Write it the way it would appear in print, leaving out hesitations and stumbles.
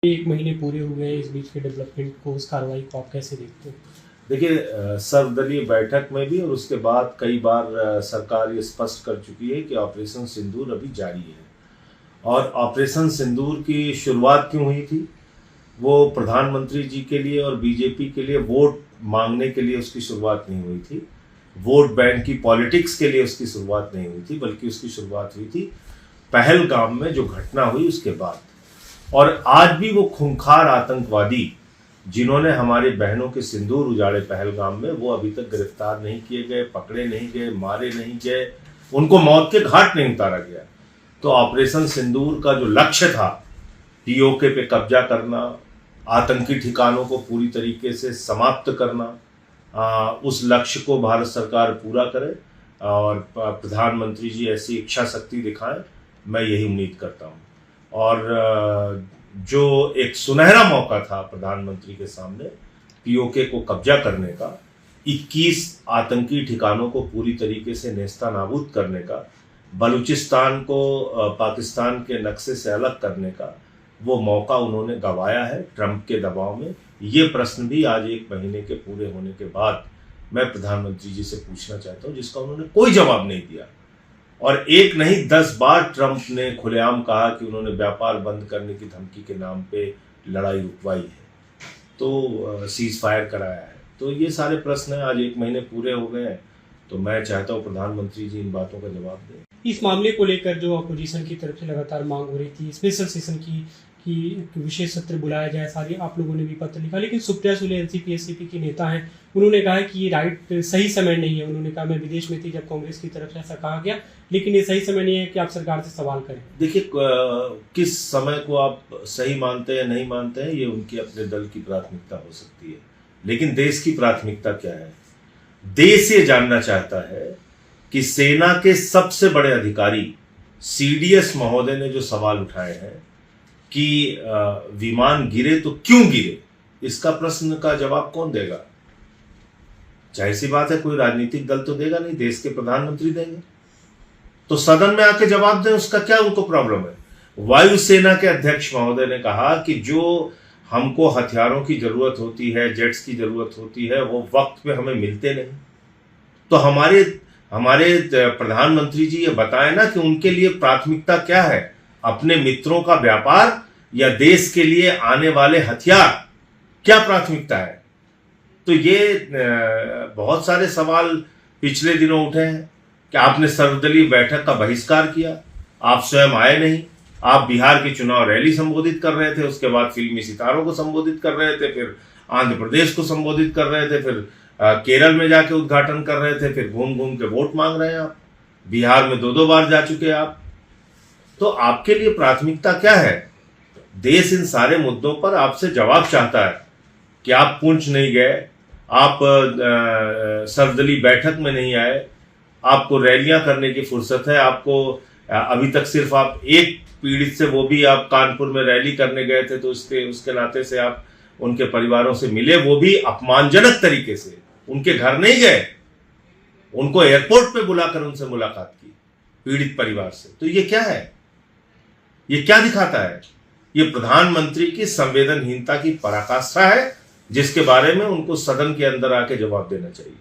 एक महीने पूरे हो गए इस बीच के डेवलपमेंट को, उस कार्रवाई को आप कैसे देखते हो? देखिए, सर्वदलीय बैठक में भी और उसके बाद कई बार सरकार ये स्पष्ट कर चुकी है कि ऑपरेशन सिंदूर अभी जारी है। और ऑपरेशन सिंदूर की शुरुआत क्यों हुई थी? वो प्रधानमंत्री जी के लिए और बीजेपी के लिए वोट मांगने के लिए उसकी शुरुआत नहीं हुई थी। वोट बैंक की पॉलिटिक्स के लिए उसकी शुरुआत नहीं हुई थी, बल्कि उसकी शुरुआत हुई थी पहलगाम में जो घटना हुई उसके बाद। और आज भी वो खूंखार आतंकवादी जिन्होंने हमारी बहनों के सिंदूर उजाड़े पहलगाम में, वो अभी तक गिरफ्तार नहीं किए गए, पकड़े नहीं गए, मारे नहीं गए, उनको मौत के घाट नहीं उतारा गया। तो ऑपरेशन सिंदूर का जो लक्ष्य था, पीओके पे कब्जा करना, आतंकी ठिकानों को पूरी तरीके से समाप्त करना, उस लक्ष्य को भारत सरकार पूरा करे और प्रधानमंत्री जी ऐसी इच्छा शक्ति दिखाएं, मैं यही उम्मीद करता हूं। और जो एक सुनहरा मौका था प्रधानमंत्री के सामने पीओके को कब्जा करने का, 21 आतंकी ठिकानों को पूरी तरीके से नेस्तनाबूद करने का, बलूचिस्तान को पाकिस्तान के नक्शे से अलग करने का, वो मौका उन्होंने गंवाया है ट्रंप के दबाव में। ये प्रश्न भी आज 1 महीने के पूरे होने के बाद मैं प्रधानमंत्री जी से पूछना चाहता हूं, जिसका उन्होंने कोई जवाब नहीं दिया। और एक नहीं 10 बार ट्रंप ने खुलेआम कहा कि उन्होंने व्यापार बंद करने की धमकी के नाम पे लड़ाई रुकवाई है, तो सीज फायर कराया है। तो ये सारे प्रश्न हैं, आज 1 महीने पूरे हो गए हैं, तो मैं चाहता हूँ प्रधानमंत्री जी इन बातों का जवाब दें। इस मामले को लेकर जो अपोजिशन की तरफ से लगातार मांग हो रही थी स्पेशल सेशन की कि विशेष सत्र बुलाया जाए, सारी आप लोगों ने भी पत्र लिखा, लेकिन सुप्रिया सुले एनसीपी एससीपी की नेता हैं, उन्होंने कहा है कि ये सही समय नहीं है। उन्होंने कहा, मैं विदेश में थी जब कांग्रेस की तरफ से ऐसा कहा गया, लेकिन ये सही समय नहीं है कि आप सरकार से सवाल करें। देखिए, किस समय को आप सही मानते हैं नहीं मानते हैं, ये उनकी अपने दल की प्राथमिकता हो सकती है, लेकिन देश की प्राथमिकता क्या है? देश ये जानना चाहता है कि सेना के सबसे बड़े अधिकारी सीडीएस महोदय ने जो सवाल उठाए हैं कि विमान गिरे तो क्यों गिरे, इसका प्रश्न का जवाब कौन देगा? जाहिर सी बात है, कोई राजनीतिक दल तो देगा नहीं, देश के प्रधानमंत्री देंगे। तो सदन में आके जवाब दें, उसका क्या उनको प्रॉब्लम है? वायुसेना के अध्यक्ष महोदय ने कहा कि जो हमको हथियारों की जरूरत होती है, जेट्स की जरूरत होती है, वो वक्त पे हमें मिलते नहीं। तो हमारे प्रधानमंत्री जी ये बताएं ना कि उनके लिए प्राथमिकता क्या है, अपने मित्रों का व्यापार या देश के लिए आने वाले हथियार, क्या प्राथमिकता है? तो ये बहुत सारे सवाल पिछले दिनों उठे हैं कि आपने सर्वदलीय बैठक का बहिष्कार किया, आप स्वयं आए नहीं, आप बिहार की चुनाव रैली संबोधित कर रहे थे, उसके बाद फिल्मी सितारों को संबोधित कर रहे थे, फिर आंध्र प्रदेश को संबोधित कर रहे थे, फिर केरल में जाके उद्घाटन कर रहे थे, फिर घूम घूम के वोट मांग रहे हैं आप। बिहार में 2-2 बार जा चुके आप। तो आपके लिए प्राथमिकता क्या है? देश इन सारे मुद्दों पर आपसे जवाब चाहता है कि आप पुंछ नहीं गए, आप सर्वदलीय बैठक में नहीं आए, आपको रैलियां करने की फुर्सत है, आपको अभी तक सिर्फ आप एक पीड़ित से, वो भी आप कानपुर में रैली करने गए थे, तो उसके नाते से आप उनके परिवारों से मिले, वो भी अपमानजनक तरीके से। उनके घर नहीं गए, उनको एयरपोर्ट पे बुलाकर उनसे मुलाकात की पीड़ित परिवार से। तो ये क्या है? ये क्या दिखाता है? ये प्रधानमंत्री की संवेदनहीनता की पराकाष्ठा है, जिसके बारे में उनको सदन के अंदर आके जवाब देना चाहिए।